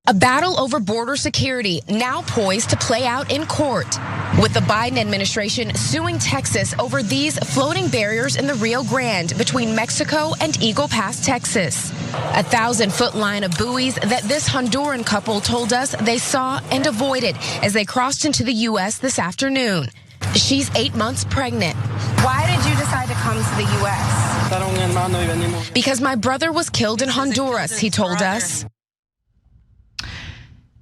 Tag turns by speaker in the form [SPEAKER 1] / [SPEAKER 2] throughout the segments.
[SPEAKER 1] A battle over border security now poised to play out in court, with the Biden administration suing Texas over these floating barriers in the Rio Grande between Mexico and Eagle Pass, Texas. 1,000-foot line of buoys that this Honduran couple told us they saw and avoided as they crossed into the U.S. this afternoon. She's 8 months pregnant.
[SPEAKER 2] Why did you decide to come to the U.S.?
[SPEAKER 1] Because my brother was killed in Honduras, he told us.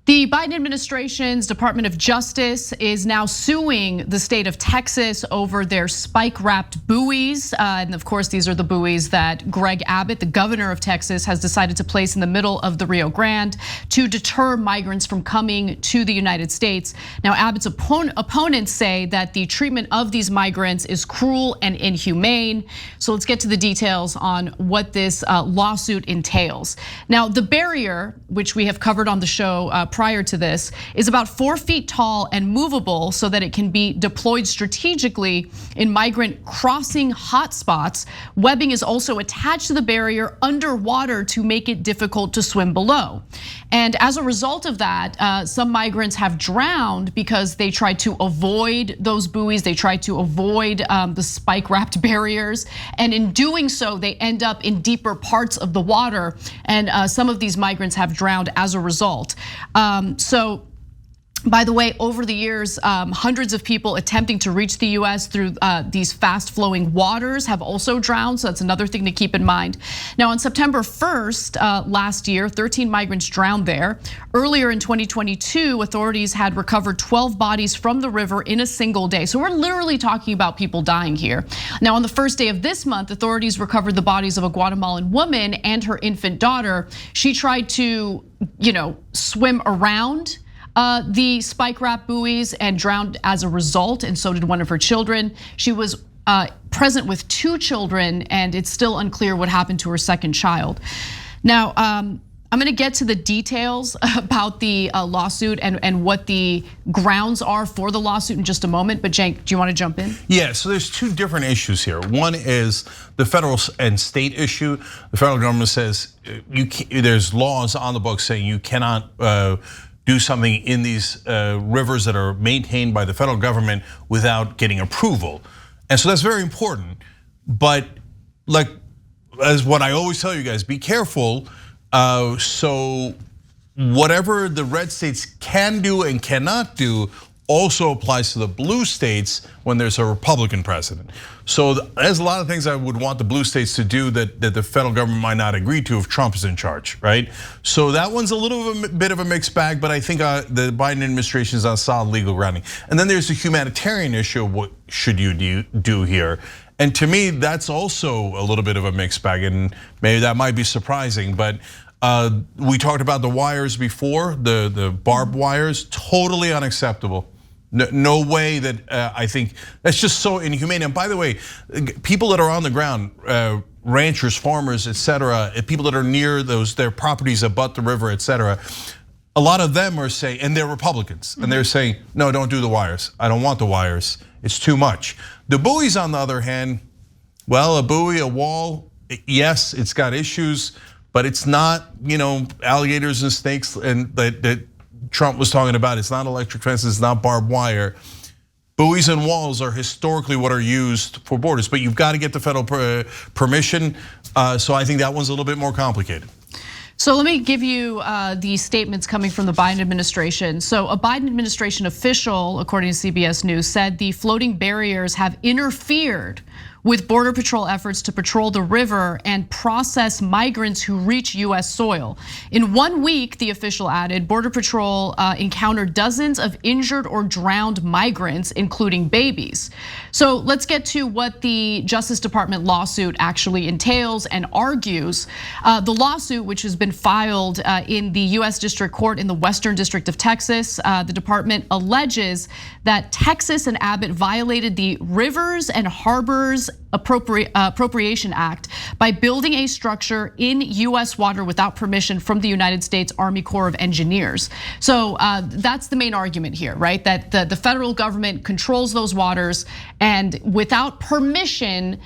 [SPEAKER 3] The Biden administration's Department of Justice is now suing the state of Texas over their spike-wrapped buoys. And of course, these are the buoys that Greg Abbott, the governor of Texas, has decided to place in the middle of the Rio Grande to deter migrants from coming to the United States. Now, Abbott's opponents say that the treatment of these migrants is cruel and inhumane. So let's get to the details on what this lawsuit entails. Now, the barrier, which we have covered on the show prior to this, is about 4 feet tall and movable so that it can be deployed strategically in migrant crossing hotspots. Webbing is also attached to the barrier underwater to make it difficult to swim below. And as a result of that, some migrants have drowned because they tried to avoid those buoys. They tried to avoid the spike-wrapped barriers. And in doing so, they end up in deeper parts of the water. And some of these migrants have drowned as a result. So, by the way, over the years, hundreds of people attempting to reach the US through these fast-flowing waters have also drowned, so that's another thing to keep in mind. Now, on September 1st last year, 13 migrants drowned there. Earlier in 2022, authorities had recovered 12 bodies from the river in a single day. So we're literally talking about people dying here. Now, on the first day of this month, authorities recovered the bodies of a Guatemalan woman and her infant daughter. She tried to, swim around the spike-wrapped buoys and drowned as a result, and so did one of her children. She was present with 2 children, and it's still unclear what happened to her second child. Now, I'm gonna get to the details about the lawsuit and what the grounds are for the lawsuit in just a moment, but Cenk, do you wanna jump in?
[SPEAKER 4] Yeah, so there's 2 different issues here. One is the federal and state issue. The federal government says there's laws on the books saying you cannot do something in these rivers that are maintained by the federal government without getting approval. And so that's very important. But like, as what I always tell you guys, be careful. So whatever the red states can do and cannot do also applies to the blue states when there's a Republican president. So there's a lot of things I would want the blue states to do that the federal government might not agree to if Trump is in charge, right? So that one's a little bit of a mixed bag, but I think the Biden administration is on solid legal grounding. And then there's the humanitarian issue of what should you do here. And to me, that's also a little bit of a mixed bag, and maybe that might be surprising, but we talked about the wires before, the barbed wires, totally unacceptable. No way that I think that's just so inhumane. And by the way, people that are on the ground, ranchers, farmers, etc., people that are near their properties abut the river, etc., a lot of them are saying, and they're Republicans, and they're saying, no, don't do the wires. I don't want the wires. It's too much. The buoys, on the other hand, well, a buoy, a wall, yes, it's got issues, but it's not, alligators and snakes and that Trump was talking about. It's not electric fences, it's not barbed wire. Buoys and walls are historically what are used for borders, but you've got to get the federal permission. So I think that one's a little bit more complicated.
[SPEAKER 3] So let me give you the statements coming from the Biden administration. So a Biden administration official, according to CBS News, said the floating barriers have interfered with Border Patrol efforts to patrol the river and process migrants who reach US soil. In 1 week, the official added, Border Patrol encountered dozens of injured or drowned migrants, including babies. So let's get to what the Justice Department lawsuit actually entails and argues. The lawsuit, which has been filed in the US District Court in the Western District of Texas, the department alleges that Texas and Abbott violated the Rivers and Harbors Appropriation Act by building a structure in US water without permission from the United States Army Corps of Engineers. So that's the main argument here, right? That the federal government controls those waters, and without permission,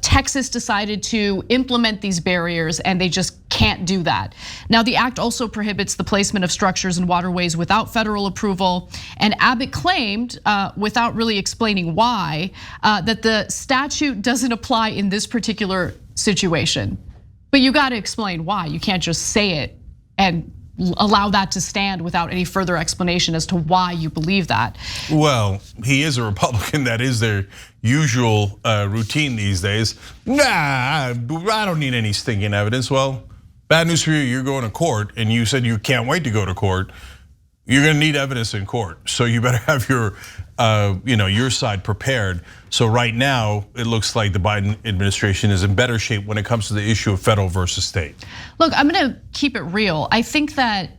[SPEAKER 3] Texas decided to implement these barriers, and they just can't do that. Now, the act also prohibits the placement of structures and waterways without federal approval. And Abbott claimed, without really explaining why, that the statute doesn't apply in this particular situation. But you got to explain why. You can't just say it and allow that to stand without any further explanation as to why you believe that.
[SPEAKER 4] Well, he is a Republican. That is their usual routine these days. Nah, I don't need any stinking evidence. Well, bad news for you, you're going to court and you said you can't wait to go to court. You're gonna need evidence in court. So you better have your your side prepared. So right now, it looks like the Biden administration is in better shape when it comes to the issue of federal versus state.
[SPEAKER 3] Look, I'm gonna keep it real. I think that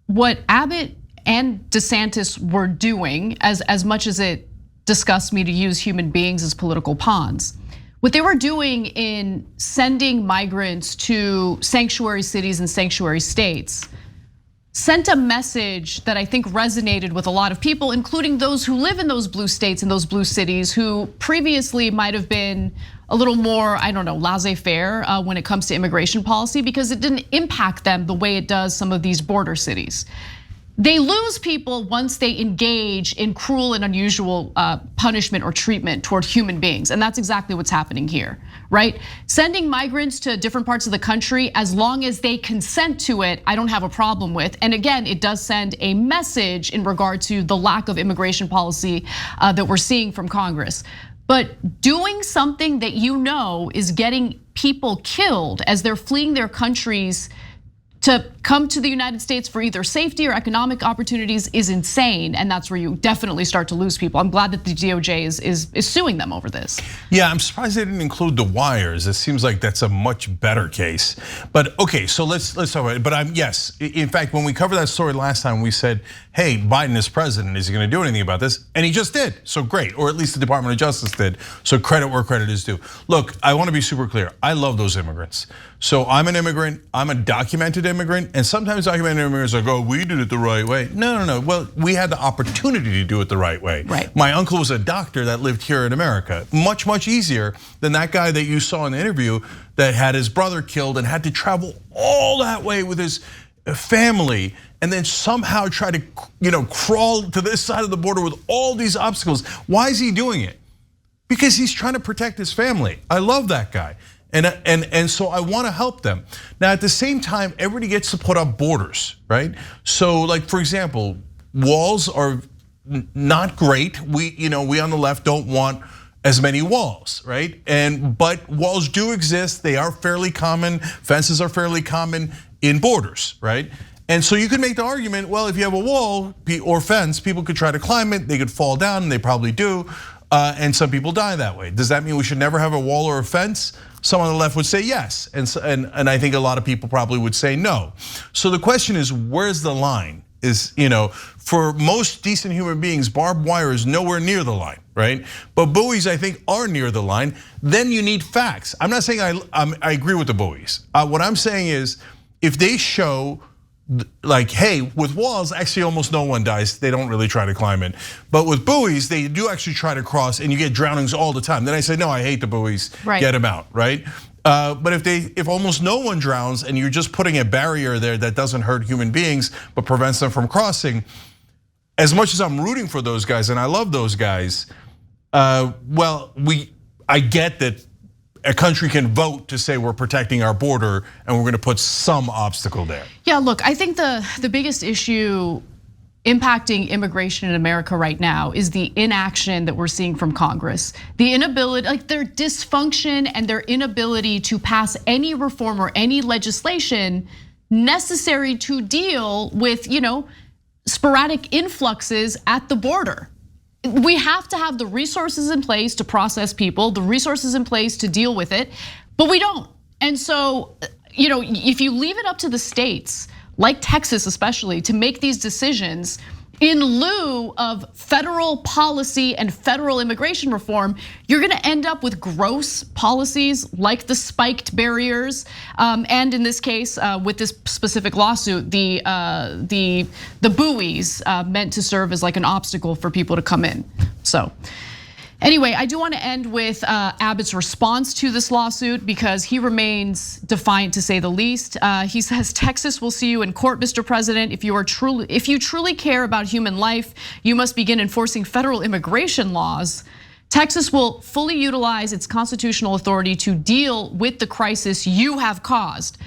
[SPEAKER 3] what Abbott and DeSantis were doing, as much as it disgusts me to use human beings as political pawns, what they were doing in sending migrants to sanctuary cities and sanctuary states sent a message that I think resonated with a lot of people, including those who live in those blue states and those blue cities who previously might have been a little more, I don't know, laissez-faire when it comes to immigration policy, because it didn't impact them the way it does some of these border cities. They lose people once they engage in cruel and unusual punishment or treatment toward human beings. And that's exactly what's happening here, right? Sending migrants to different parts of the country, as long as they consent to it, I don't have a problem with. And again, it does send a message in regard to the lack of immigration policy that we're seeing from Congress. But doing something that you know is getting people killed as they're fleeing their countries to come to the United States for either safety or economic opportunities is insane, and that's where you definitely start to lose people. I'm glad that the DOJ is suing them over this.
[SPEAKER 4] Yeah, I'm surprised they didn't include the wires. It seems like that's a much better case. But okay, so let's talk about it. But yes, in fact, when we covered that story last time, we said, hey, Biden is president. Is he going to do anything about this? And he just did. So great, or at least the Department of Justice did. So credit where credit is due. Look, I want to be super clear. I love those immigrants. So I'm an immigrant. I'm a documented immigrant, and sometimes documented immigrants are like, oh, we did it the right way. No. Well, we had the opportunity to do it the right way.
[SPEAKER 3] Right.
[SPEAKER 4] My uncle was a doctor that lived here in America. Much easier than that guy that you saw in the interview that had his brother killed and had to travel all that way with his family and then somehow try to crawl to this side of the border with all these obstacles. Why is he doing it? Because he's trying to protect his family. I love that guy. And so I want to help them. Now at the same time, everybody gets to put up borders, right? So like for example, walls are not great. We on the left don't want as many walls, right? But walls do exist. They are fairly common. Fences are fairly common in borders, right? And so you could make the argument, well, if you have a wall or fence, people could try to climb it. They could fall down, and they probably do. And some people die that way. Does that mean we should never have a wall or a fence? Some on the left would say yes, and I think a lot of people probably would say no. So the question is, where's the line? For most decent human beings, barbed wire is nowhere near the line, right? But buoys, I think, are near the line. Then you need facts. I'm not saying I agree with the buoys. What I'm saying is, if they show, like, hey, with walls, actually almost no one dies. They don't really try to climb it. But with buoys, they do actually try to cross, and you get drownings all the time. Then I say, no, I hate the buoys,
[SPEAKER 3] right.
[SPEAKER 4] Get them out, right? But if almost no one drowns and you're just putting a barrier there that doesn't hurt human beings but prevents them from crossing, as much as I'm rooting for those guys and I love those guys, I get that a country can vote to say we're protecting our border and we're going to put some obstacle there.
[SPEAKER 3] Yeah, look, I think the biggest issue impacting immigration in America right now is the inaction that we're seeing from Congress. The inability, like their dysfunction and their inability to pass any reform or any legislation necessary to deal with, sporadic influxes at the border. We have to have the resources in place to process people, the resources in place to deal with it, but we don't. And so, if you leave it up to the states, like Texas especially, to make these decisions in lieu of federal policy and federal immigration reform, you're gonna end up with gross policies like the spiked barriers, and in this case, with this specific lawsuit, the buoys meant to serve as like an obstacle for people to come in. So Anyway, I do want to end with Abbott's response to this lawsuit because he remains defiant to say the least. He says, Texas will see you in court, Mr. President. If you truly care about human life, you must begin enforcing federal immigration laws. Texas will fully utilize its constitutional authority to deal with the crisis you have caused.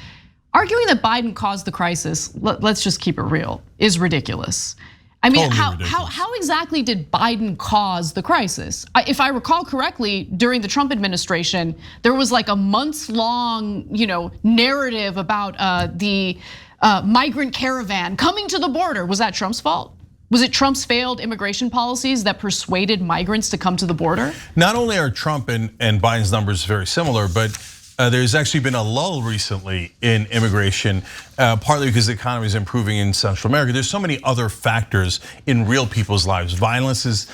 [SPEAKER 3] Arguing that Biden caused the crisis, let's just keep it real, is ridiculous. I mean,
[SPEAKER 4] totally
[SPEAKER 3] how exactly did Biden cause the crisis? If I recall correctly, during the Trump administration, there was like a months-long, narrative about the migrant caravan coming to the border. Was that Trump's fault? Was it Trump's failed immigration policies that persuaded migrants to come to the border?
[SPEAKER 4] Not only are Trump and Biden's numbers very similar, but there's actually been a lull recently in immigration, partly because the economy is improving in Central America. There's so many other factors in real people's lives. Violence is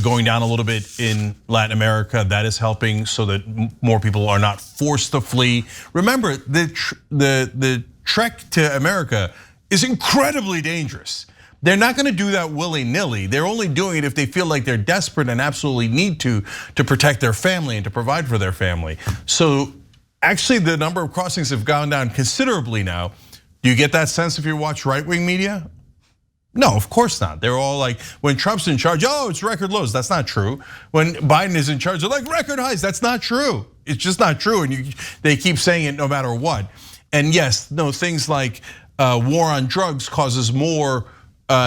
[SPEAKER 4] going down a little bit in Latin America. That is helping so that more people are not forced to flee. Remember, the trek to America is incredibly dangerous. They're not gonna do that willy-nilly. They're only doing it if they feel like they're desperate and absolutely need to protect their family and to provide for their family. So actually, the number of crossings have gone down considerably now. Do you get that sense if you watch right-wing media? No, of course not. They're all like, when Trump's in charge, it's record lows. That's not true. When Biden is in charge, they're like record highs. That's not true. It's just not true, and they keep saying it no matter what. And yes, things like war on drugs causes more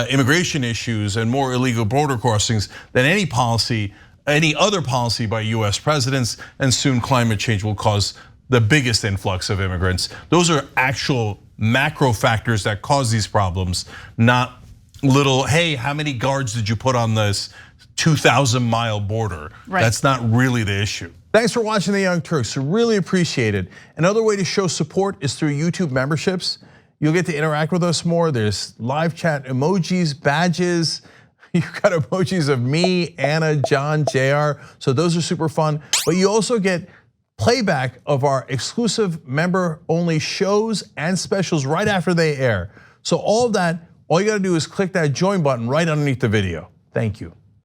[SPEAKER 4] immigration issues and more illegal border crossings than any other policy by US presidents, and soon climate change will cause the biggest influx of immigrants. Those are actual macro factors that cause these problems, not little, hey, how many guards did you put on this 2,000-mile border?
[SPEAKER 3] Right.
[SPEAKER 4] That's not really the issue. Thanks for watching The Young Turks, really appreciate it. Another way to show support is through YouTube memberships. You'll get to interact with us more. There's live chat emojis, badges. You've got emojis of me, Anna, John, JR. So those are super fun. But you also get playback of our exclusive member-only shows and specials right after they air. So all of that, all you gotta do is click that join button right underneath the video. Thank you.